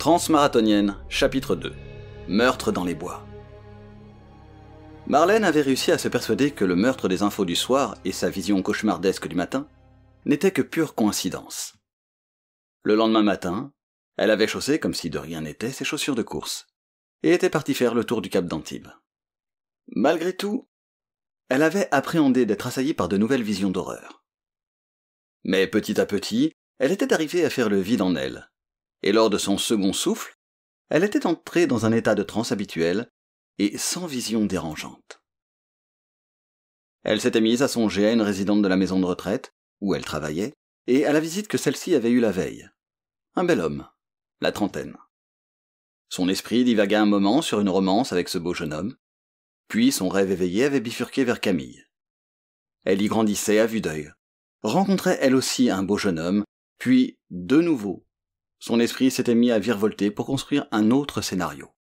Transmarathonienne, chapitre 2. Meurtre dans les bois. Marlène avait réussi à se persuader que le meurtre des infos du soir et sa vision cauchemardesque du matin n'étaient que pure coïncidence. Le lendemain matin, elle avait chaussé, comme si de rien n'était, ses chaussures de course, et était partie faire le tour du cap d'Antibes. Malgré tout, elle avait appréhendé d'être assaillie par de nouvelles visions d'horreur. Mais petit à petit, elle était arrivée à faire le vide en elle, et lors de son second souffle, elle était entrée dans un état de transe habituel et sans vision dérangeante. Elle s'était mise à songer à une résidente de la maison de retraite, où elle travaillait, et à la visite que celle-ci avait eue la veille. Un bel homme, la trentaine. Son esprit divagua un moment sur une romance avec ce beau jeune homme, puis son rêve éveillé avait bifurqué vers Camille. Elle y grandissait à vue d'œil, rencontrait elle aussi un beau jeune homme, puis, de nouveau, son esprit s'était mis à virevolter pour construire un autre scénario.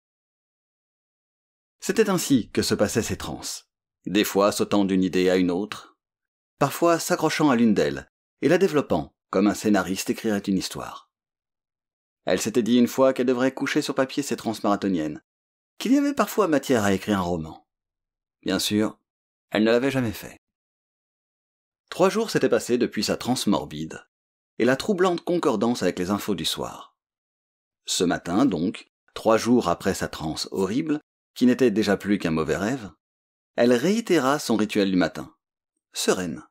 C'était ainsi que se passaient ces transes, des fois sautant d'une idée à une autre, parfois s'accrochant à l'une d'elles et la développant comme un scénariste écrirait une histoire. Elle s'était dit une fois qu'elle devrait coucher sur papier ses transmarathoniennes, qu'il y avait parfois matière à écrire un roman. Bien sûr, elle ne l'avait jamais fait. 3 jours s'étaient passés depuis sa transe morbide et la troublante concordance avec les infos du soir. Ce matin, donc, 3 jours après sa transe horrible, qui n'était déjà plus qu'un mauvais rêve, elle réitéra son rituel du matin, sereine.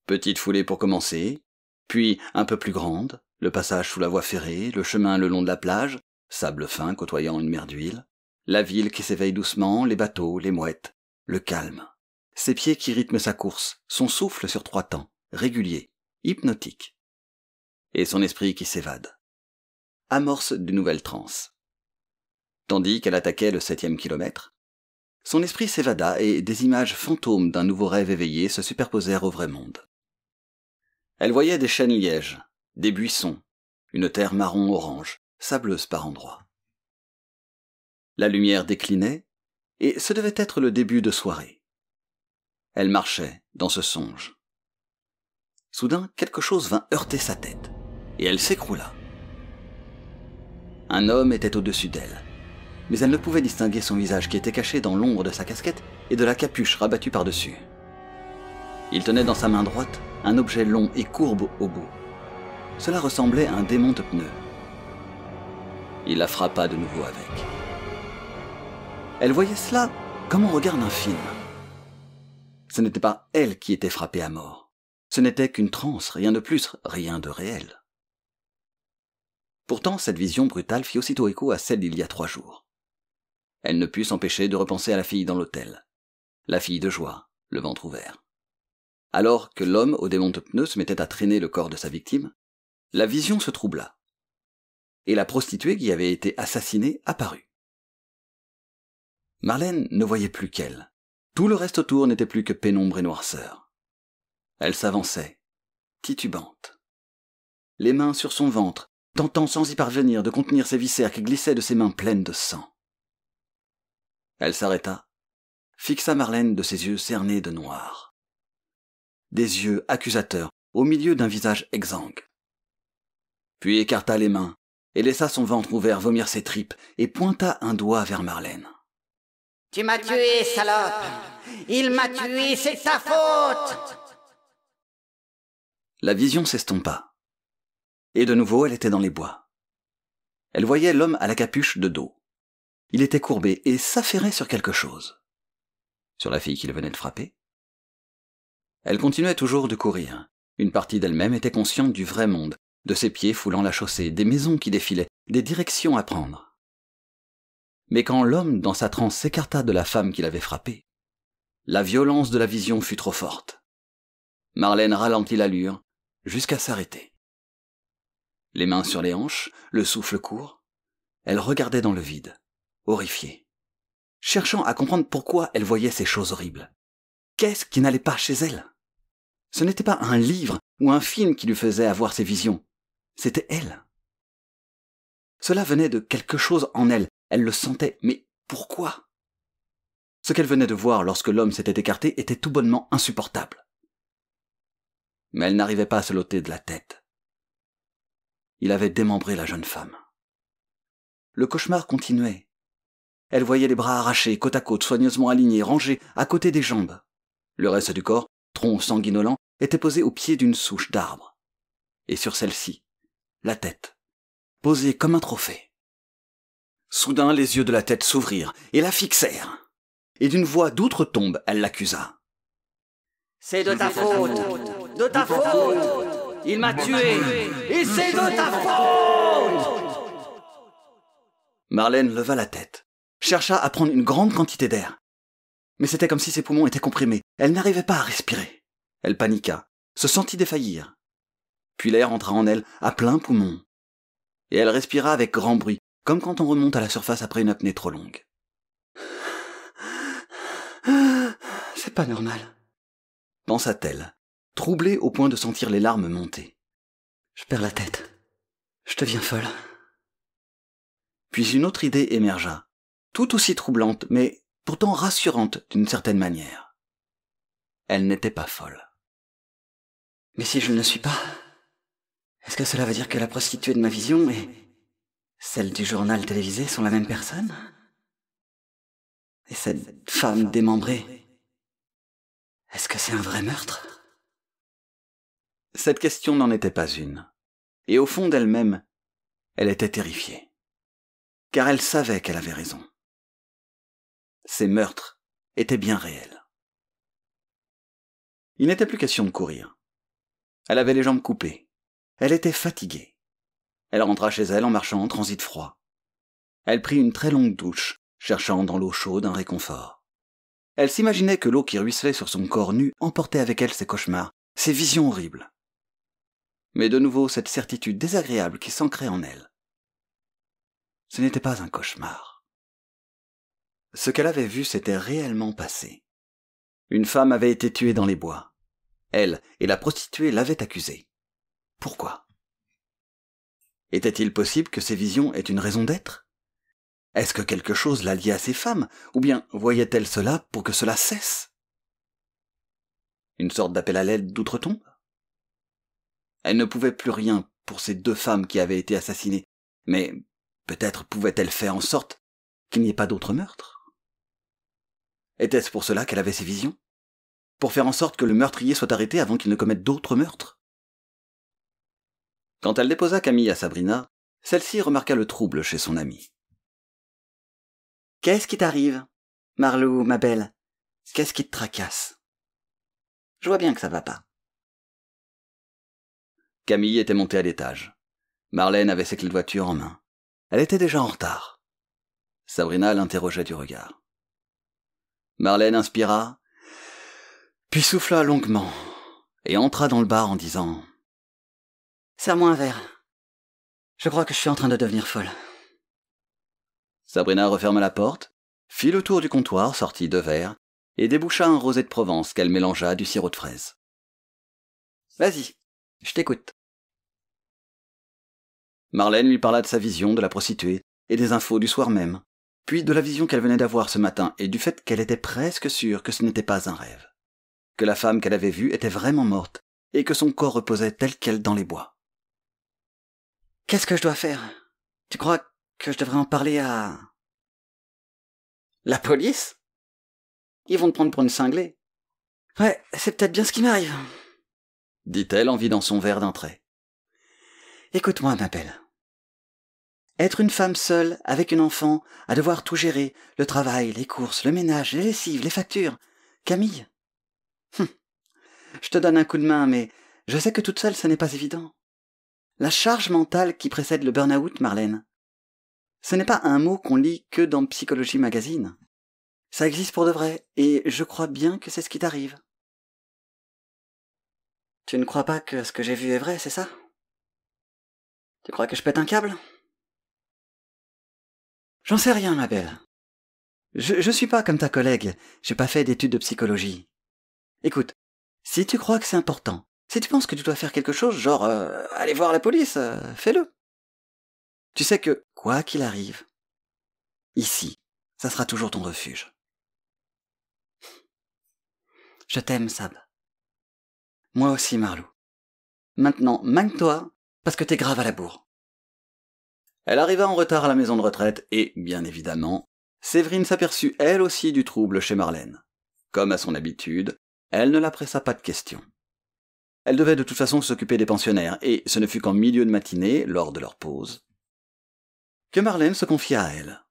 Petite foulée pour commencer, puis un peu plus grande, le passage sous la voie ferrée, le chemin le long de la plage, sable fin côtoyant une mer d'huile, la ville qui s'éveille doucement, les bateaux, les mouettes, le calme, ses pieds qui rythment sa course, son souffle sur 3 temps, régulier, hypnotique, et son esprit qui s'évade. Amorce d'une nouvelle transe. Tandis qu'elle attaquait le 7e kilomètre, son esprit s'évada et des images fantômes d'un nouveau rêve éveillé se superposèrent au vrai monde. Elle voyait des chênes lièges, des buissons, une terre marron-orange, sableuse par endroits. La lumière déclinait, et ce devait être le début de soirée. Elle marchait dans ce songe. Soudain, quelque chose vint heurter sa tête, et elle s'écroula. Un homme était au-dessus d'elle, mais elle ne pouvait distinguer son visage qui était caché dans l'ombre de sa casquette et de la capuche rabattue par-dessus. Il tenait dans sa main droite un objet long et courbe au bout. Cela ressemblait à un démonte-pneu. Il la frappa de nouveau avec. Elle voyait cela comme on regarde un film. Ce n'était pas elle qui était frappée à mort. Ce n'était qu'une transe, rien de plus, rien de réel. Pourtant, cette vision brutale fit aussitôt écho à celle d'il y a 3 jours. Elle ne put s'empêcher de repenser à la fille dans l'hôtel. La fille de joie, le ventre ouvert. Alors que l'homme au démonte-pneu se mettait à traîner le corps de sa victime, la vision se troubla. Et la prostituée qui avait été assassinée apparut. Marlène ne voyait plus qu'elle. Tout le reste autour n'était plus que pénombre et noirceur. Elle s'avançait, titubante. Les mains sur son ventre, tentant sans y parvenir de contenir ses viscères qui glissaient de ses mains pleines de sang. Elle s'arrêta, fixa Marlène de ses yeux cernés de noir. Des yeux accusateurs au milieu d'un visage exsangue. Puis écarta les mains et laissa son ventre ouvert vomir ses tripes et pointa un doigt vers Marlène. « Tu m'as tué, salope! Il m'a tué, c'est ta faute !» La vision s'estompa. Et de nouveau, elle était dans les bois. Elle voyait l'homme à la capuche de dos. Il était courbé et s'affairait sur quelque chose. Sur la fille qu'il venait de frapper. Elle continuait toujours de courir. Une partie d'elle-même était consciente du vrai monde, de ses pieds foulant la chaussée, des maisons qui défilaient, des directions à prendre. Mais quand l'homme dans sa transe s'écarta de la femme qu'il avait frappée, la violence de la vision fut trop forte. Marlène ralentit l'allure jusqu'à s'arrêter. Les mains sur les hanches, le souffle court, elle regardait dans le vide, horrifiée, cherchant à comprendre pourquoi elle voyait ces choses horribles. Qu'est-ce qui n'allait pas chez elle? Ce n'était pas un livre ou un film qui lui faisait avoir ces visions, c'était elle. Cela venait de quelque chose en elle, elle le sentait, mais pourquoi? Ce qu'elle venait de voir lorsque l'homme s'était écarté était tout bonnement insupportable. Mais elle n'arrivait pas à se l'ôter de la tête. Il avait démembré la jeune femme. le cauchemar continuait. Elle voyait les bras arrachés, côte à côte, soigneusement alignés, rangés à côté des jambes. Le reste du corps, tronc sanguinolent, était posé au pied d'une souche d'arbre. Et sur celle-ci, la tête, posée comme un trophée. Soudain, les yeux de la tête s'ouvrirent et la fixèrent. Et d'une voix d'outre-tombe, elle l'accusa. « C'est de ta faute! De ta faute! Il m'a tué! Et c'est de ta faute !» Marlène leva la tête, chercha à prendre une grande quantité d'air. Mais c'était comme si ses poumons étaient comprimés. Elle n'arrivait pas à respirer. Elle paniqua, se sentit défaillir. Puis l'air entra en elle à plein poumon. Et elle respira avec grand bruit, comme quand on remonte à la surface après une apnée trop longue. « C'est pas normal », pensa-t-elle, troublée au point de sentir les larmes monter. « Je perds la tête. Je deviens folle. » Puis une autre idée émergea, tout aussi troublante, mais pourtant rassurante d'une certaine manière. Elle n'était pas folle. Mais si je ne le suis pas, est-ce que cela veut dire que la prostituée de ma vision et celle du journal télévisé sont la même personne? Et cette femme démembrée, est-ce que c'est un vrai meurtre? Cette question n'en était pas une. Et au fond d'elle-même, elle était terrifiée. Car elle savait qu'elle avait raison. Ces meurtres étaient bien réels. Il n'était plus question de courir. Elle avait les jambes coupées. Elle était fatiguée. Elle rentra chez elle en marchant en transit froid. Elle prit une très longue douche, cherchant dans l'eau chaude un réconfort. Elle s'imaginait que l'eau qui ruisselait sur son corps nu emportait avec elle ses cauchemars, ses visions horribles. Mais de nouveau cette certitude désagréable qui s'ancrait en elle. Ce n'était pas un cauchemar. Ce qu'elle avait vu s'était réellement passé. Une femme avait été tuée dans les bois. Elle et la prostituée l'avaient accusée. Pourquoi? Était-il possible que ces visions aient une raison d'être? Est-ce que quelque chose la liait à ces femmes, ou bien voyait-elle cela pour que cela cesse? Une sorte d'appel à l'aide d'outre-tombe? Elle ne pouvait plus rien pour ces deux femmes qui avaient été assassinées, mais peut-être pouvait-elle faire en sorte qu'il n'y ait pas d'autres meurtres? Était-ce pour cela qu'elle avait ces visions? Pour faire en sorte que le meurtrier soit arrêté avant qu'il ne commette d'autres meurtres? Quand elle déposa Camille à Sabrina, celle-ci remarqua le trouble chez son amie. « Qu'est-ce qui t'arrive, Marlou, ma belle? Qu'est-ce qui te tracasse? Je vois bien que ça va pas. » Camille était montée à l'étage. Marlène avait ses clés de voiture en main. Elle était déjà en retard. Sabrina l'interrogeait du regard. Marlène inspira, puis souffla longuement, et entra dans le bar en disant « Serre-moi un verre. Je crois que je suis en train de devenir folle. » Sabrina referma la porte, fit le tour du comptoir, sortit 2 verres, et déboucha un rosé de Provence qu'elle mélangea à du sirop de fraise. « Vas-y, je t'écoute. » Marlène lui parla de sa vision de la prostituée et des infos du soir même, puis de la vision qu'elle venait d'avoir ce matin et du fait qu'elle était presque sûre que ce n'était pas un rêve, que la femme qu'elle avait vue était vraiment morte et que son corps reposait tel quel dans les bois. « Qu'est-ce que je dois faire? Tu crois que je devrais en parler à... » « La police? Ils vont te prendre pour une cinglée. »« Ouais, c'est peut-être bien ce qui m'arrive, » dit-elle en vidant son verre d'un trait. « Écoute-moi, ma belle. Être une femme seule, avec une enfant, à devoir tout gérer, le travail, les courses, le ménage, les lessives, les factures. Camille, je te donne un coup de main, mais je sais que toute seule, ce n'est pas évident. La charge mentale qui précède le burn-out, Marlène, ce n'est pas un mot qu'on lit que dans Psychologie Magazine. Ça existe pour de vrai, et je crois bien que c'est ce qui t'arrive. Tu ne crois pas que ce que j'ai vu est vrai, c'est ça? Tu crois que je pète un câble? J'en sais rien, ma belle. Je suis pas comme ta collègue, j'ai pas fait d'études de psychologie. Écoute, si tu crois que c'est important, si tu penses que tu dois faire quelque chose, genre aller voir la police, fais-le. Tu sais que, quoi qu'il arrive, ici, ça sera toujours ton refuge. Je t'aime, Sab. Moi aussi, Marlou. Maintenant, magne-toi, parce que t'es grave à la bourre. Elle arriva en retard à la maison de retraite et, bien évidemment, Séverine s'aperçut elle aussi du trouble chez Marlène. Comme à son habitude, elle ne la pressa pas de questions. Elle devait de toute façon s'occuper des pensionnaires, et ce ne fut qu'en milieu de matinée, lors de leur pause, que Marlène se confia à elle.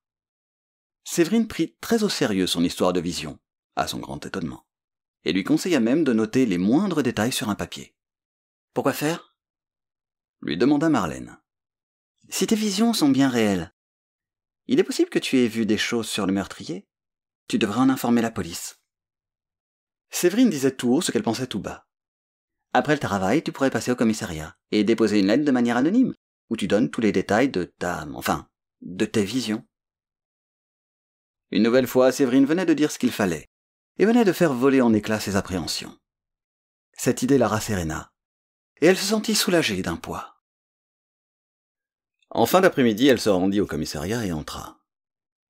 Séverine prit très au sérieux son histoire de vision, à son grand étonnement, et lui conseilla même de noter les moindres détails sur un papier. « Pourquoi faire ?» lui demanda Marlène. « Si tes visions sont bien réelles, il est possible que tu aies vu des choses sur le meurtrier. Tu devrais en informer la police. » Séverine disait tout haut ce qu'elle pensait tout bas. « Après le travail, tu pourrais passer au commissariat et déposer une lettre de manière anonyme, où tu donnes tous les détails de de tes visions. » Une nouvelle fois, Séverine venait de dire ce qu'il fallait, et venait de faire voler en éclats ses appréhensions. Cette idée la rasséréna, et elle se sentit soulagée d'un poids. En fin d'après-midi, elle se rendit au commissariat et entra.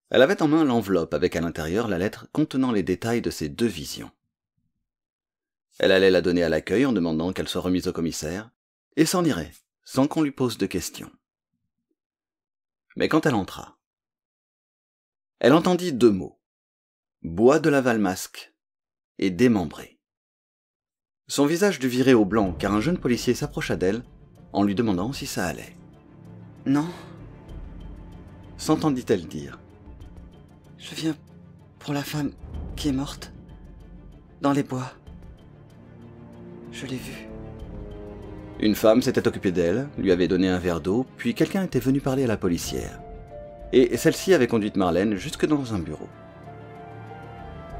Elle avait en main l'enveloppe avec à l'intérieur la lettre contenant les détails de ses 2 visions. Elle allait la donner à l'accueil en demandant qu'elle soit remise au commissaire, et s'en irait, sans qu'on lui pose de questions. Mais quand elle entra, elle entendit 2 mots, bois de la Valmasque et démembré. Son visage dut virer au blanc car un jeune policier s'approcha d'elle en lui demandant si ça allait. « Non, » s'entendit-elle dire. « Je viens pour la femme qui est morte, dans les bois. Je l'ai vue. » Une femme s'était occupée d'elle, lui avait donné un verre d'eau, puis quelqu'un était venu parler à la policière. Et celle-ci avait conduit Marlène jusque dans un bureau.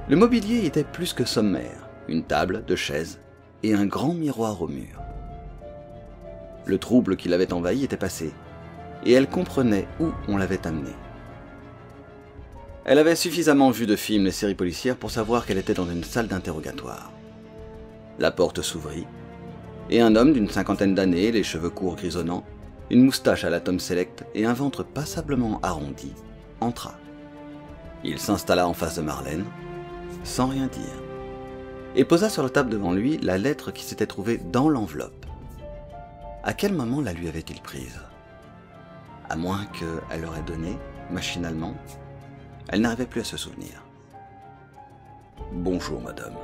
Le mobilier était plus que sommaire, une table, 2 chaises et un grand miroir au mur. Le trouble qui l'avait envahi était passé, et elle comprenait où on l'avait amenée. Elle avait suffisamment vu de films et séries policières pour savoir qu'elle était dans une salle d'interrogatoire. La porte s'ouvrit, et un homme d'une 50aine d'années, les cheveux courts grisonnants, une moustache à la Tom Selleck et un ventre passablement arrondi, entra. Il s'installa en face de Marlène, sans rien dire, et posa sur la table devant lui la lettre qui s'était trouvée dans l'enveloppe. À quel moment la lui avait-il prise ? À moins qu'elle l'aurait donnée, machinalement, elle n'arrivait plus à se souvenir. « Bonjour, madame.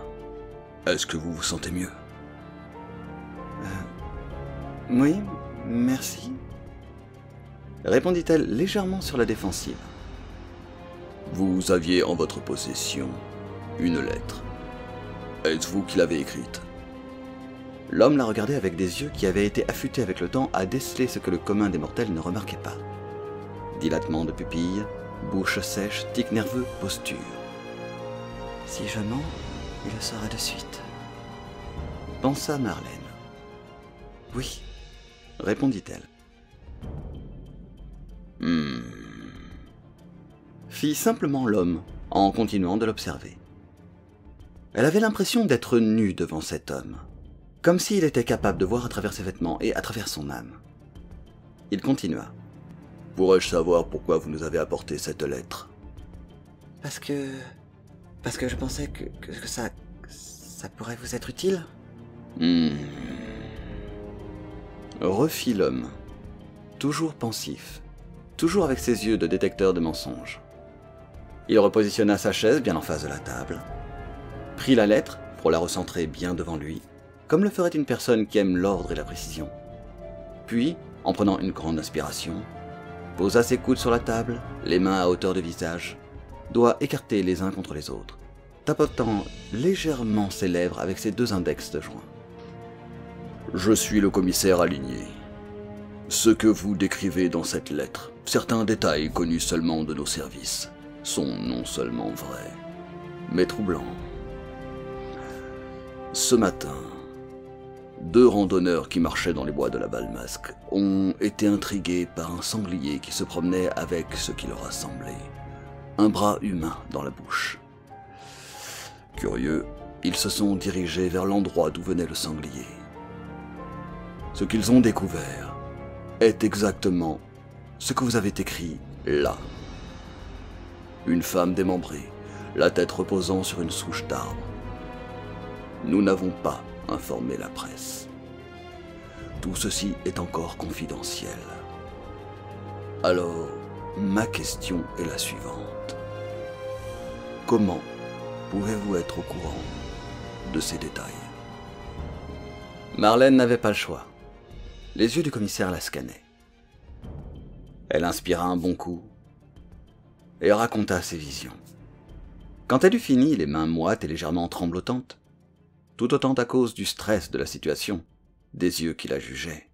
Est-ce que vous vous sentez mieux ?»« Oui, merci. » répondit-elle légèrement sur la défensive. « Vous aviez en votre possession une lettre. Est-ce vous qui l'avez écrite ?» L'homme la regardait avec des yeux qui avaient été affûtés avec le temps à déceler ce que le commun des mortels ne remarquait pas. Dilatement de pupilles, bouche sèche, tic nerveux, posture. « Si je mens, il le saura de suite. » pensa Marlène. « Oui, » répondit-elle. Fit simplement l'homme en continuant de l'observer. Elle avait l'impression d'être nue devant cet homme, comme s'il était capable de voir à travers ses vêtements et à travers son âme. Il continua. « Pourrais-je savoir pourquoi vous nous avez apporté cette lettre ?»« Parce que je pensais que ça pourrait vous être utile. » Refit l'homme, toujours pensif, toujours avec ses yeux de détecteur de mensonges. Il repositionna sa chaise bien en face de la table, prit la lettre pour la recentrer bien devant lui, comme le ferait une personne qui aime l'ordre et la précision. Puis, en prenant une grande inspiration, posa ses coudes sur la table, les mains à hauteur de visage, doigts écartés les uns contre les autres, tapotant légèrement ses lèvres avec ses 2 index de joint. « Je suis le commissaire Aligné. Ce que vous décrivez dans cette lettre, certains détails connus seulement de nos services, sont non seulement vrais, mais troublants. Ce matin, 2 randonneurs qui marchaient dans les bois de la Valmasque ont été intrigués par un sanglier qui se promenait avec ce qui leur a semblé un bras humain dans la bouche. Curieux, ils se sont dirigés vers l'endroit d'où venait le sanglier. Ce qu'ils ont découvert est exactement ce que vous avez écrit là. Une femme démembrée, la tête reposant sur une souche d'arbre. Nous n'avons pas informé la presse. Tout ceci est encore confidentiel. Alors, ma question est la suivante. Comment pouvez-vous être au courant de ces détails? Marlène n'avait pas le choix. Les yeux du commissaire la scannaient. Elle inspira un bon coup et raconta ses visions. Quand elle eut fini, les mains moites et légèrement tremblotantes, tout autant à cause du stress de la situation, des yeux qui la jugeaient,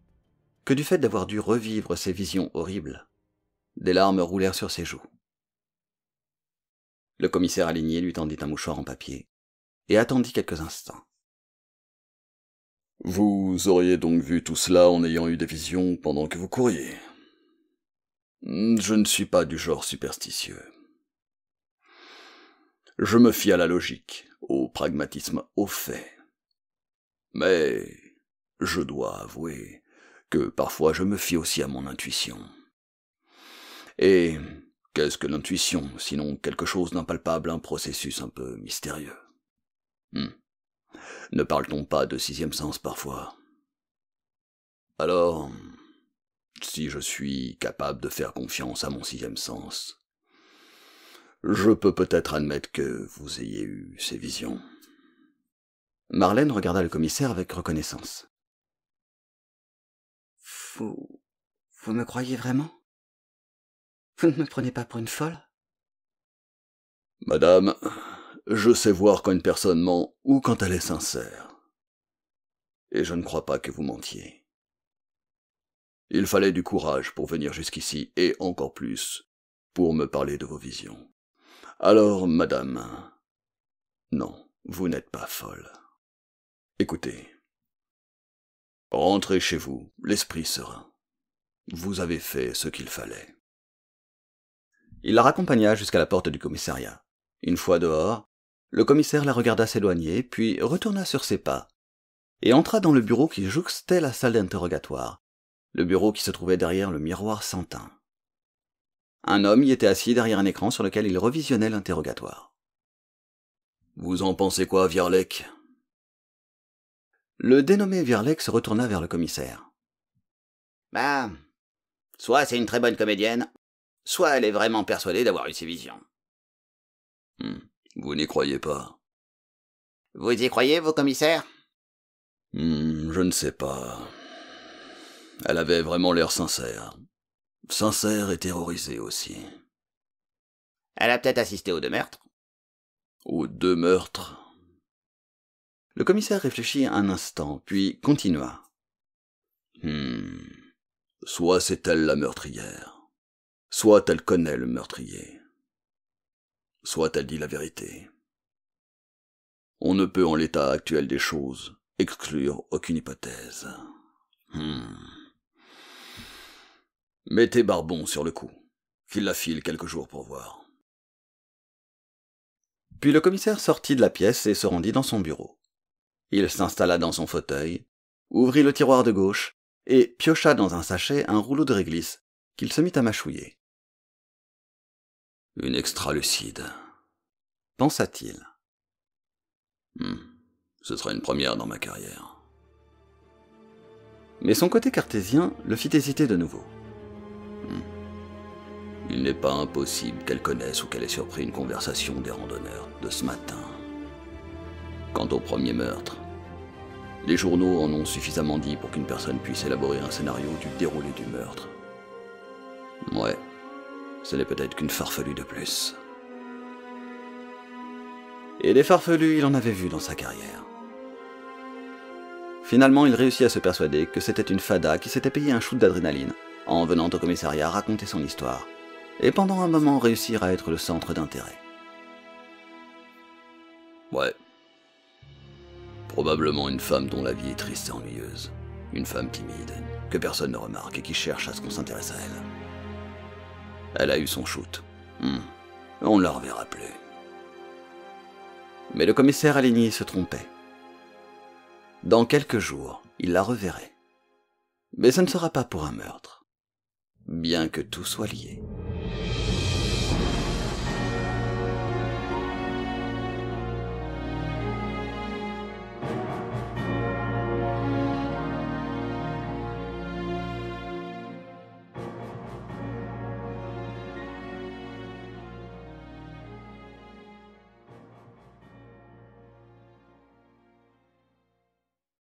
que du fait d'avoir dû revivre ces visions horribles, des larmes roulèrent sur ses joues. Le commissaire aligné lui tendit un mouchoir en papier et attendit quelques instants. « Vous auriez donc vu tout cela en ayant eu des visions pendant que vous couriez. Je ne suis pas du genre superstitieux. Je me fie à la logique, au pragmatisme, aux faits. Mais je dois avouer que parfois je me fie aussi à mon intuition. Et qu'est-ce que l'intuition, sinon quelque chose d'impalpable, un processus un peu mystérieux? Ne parle-t-on pas de sixième sens parfois? Alors, si je suis capable de faire confiance à mon sixième sens, je peux peut-être admettre que vous ayez eu ces visions. » Marlène regarda le commissaire avec reconnaissance. « Vous me croyez vraiment? Vous ne me prenez pas pour une folle? » ?»« Madame, je sais voir quand une personne ment ou quand elle est sincère. Et je ne crois pas que vous mentiez. Il fallait du courage pour venir jusqu'ici, et encore plus pour me parler de vos visions. Alors, madame, non, vous n'êtes pas folle. Écoutez, rentrez chez vous, l'esprit serein. Vous avez fait ce qu'il fallait. » Il la raccompagna jusqu'à la porte du commissariat. Une fois dehors, le commissaire la regarda s'éloigner, puis retourna sur ses pas, et entra dans le bureau qui jouxtait la salle d'interrogatoire, le bureau qui se trouvait derrière le miroir sans teint. Un homme y était assis derrière un écran sur lequel il revisionnait l'interrogatoire. « Vous en pensez quoi, Vierlec ?» Le dénommé Vierlec se retourna vers le commissaire. « Bah, soit c'est une très bonne comédienne, soit elle est vraiment persuadée d'avoir eu ses visions. » Vous n'y croyez pas? Vous y croyez, vos commissaires? Je ne sais pas. Elle avait vraiment l'air sincère. Sincère et terrorisée aussi. Elle a peut-être assisté aux 2 meurtres. Aux 2 meurtres? Le commissaire réfléchit un instant, puis continua. Soit c'est elle la meurtrière, soit elle connaît le meurtrier, soit elle dit la vérité. On ne peut en l'état actuel des choses exclure aucune hypothèse. Mettez Barbon sur le coup, qu'il la file quelques jours pour voir. Puis le commissaire sortit de la pièce et se rendit dans son bureau. Il s'installa dans son fauteuil, ouvrit le tiroir de gauche et piocha dans un sachet un rouleau de réglisse qu'il se mit à mâchouiller. « Une extralucide, » pensa-t-il. Ce sera une première dans ma carrière. Mais son côté cartésien le fit hésiter de nouveau. Il n'est pas impossible qu'elle connaisse ou qu'elle ait surpris une conversation des randonneurs de ce matin. Quant au premier meurtre, les journaux en ont suffisamment dit pour qu'une personne puisse élaborer un scénario du déroulé du meurtre. Ouais, ce n'est peut-être qu'une farfelue de plus. Et des farfelus, il en avait vu dans sa carrière. Finalement, il réussit à se persuader que c'était une fada qui s'était payé un shoot d'adrénaline en venant au commissariat raconter son histoire, et pendant un moment réussir à être le centre d'intérêt. Ouais. Probablement une femme dont la vie est triste et ennuyeuse. Une femme timide, que personne ne remarque et qui cherche à ce qu'on s'intéresse à elle. Elle a eu son shoot. On ne la reverra plus. Mais le commissaire Aligny se trompait. Dans quelques jours, il la reverrait. Mais ce ne sera pas pour un meurtre, bien que tout soit lié.